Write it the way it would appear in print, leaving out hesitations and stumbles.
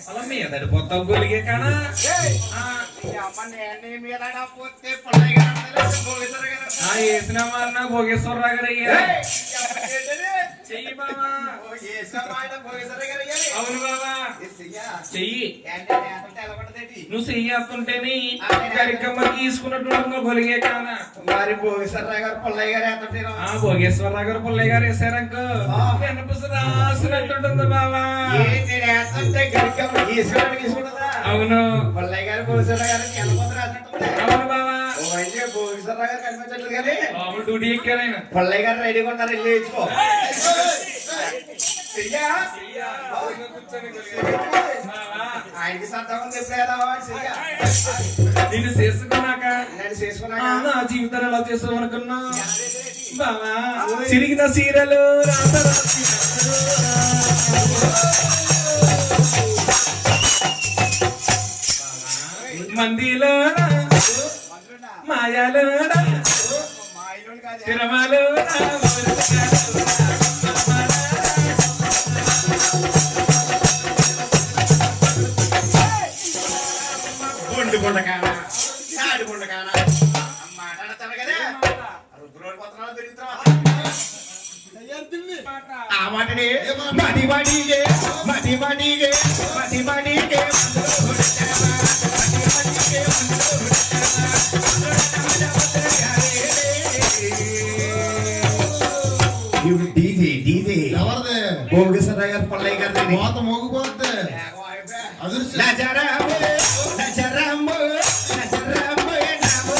అలా మీదడి పోతావు గొలిగే కానా వేసిన మారిన భోగేశ్వరరావు గారు అయ్యా చెయ్యి బాబా అవును బాబా చెయ్యి నువ్వు చెయ్యేస్తుంటేనే కరికమ్మ తీసుకున్నట్టు గొలిగే కానా మరి భోగేశ్వరరావు గారు పుల్లయ్య గారు భోగేశ్వరరావు గారు పుల్లయ్య గారు వేసారనుకో వెనపుసు రాసినట్టుంటుంది బాబా అవును పుల్లయ్య గారు భోగేశ్వరరావు గారు అవును బాబా భోగేశ్వరరావు గారు కనిపించట్లేదు కానీ డ్యూటీ ఎక్కారైనా పుల్లయ్య గారు రెడీగా ఉన్నారు వెళ్ళి వేసుకో ఆయనకి సంతకం నేను చేసుకున్నాక చేసుకున్నాక నా జీవితాన్ని ఎలా చేసావు అనుకున్నా బావా చిరిగిన సీరలు మందిలో మాయాలో తిరుమలో ఆ మాటని మడి మడిగే మడి మడిగే మడి మడిగే డీజే డీజే ఎవరిది భోగేశ్వరరావు గారు పుల్లయ్య గారు మోత మోగిపోద్ది అదృశ్యం నజరాంబు నజరాంబు నజరాంబు నాము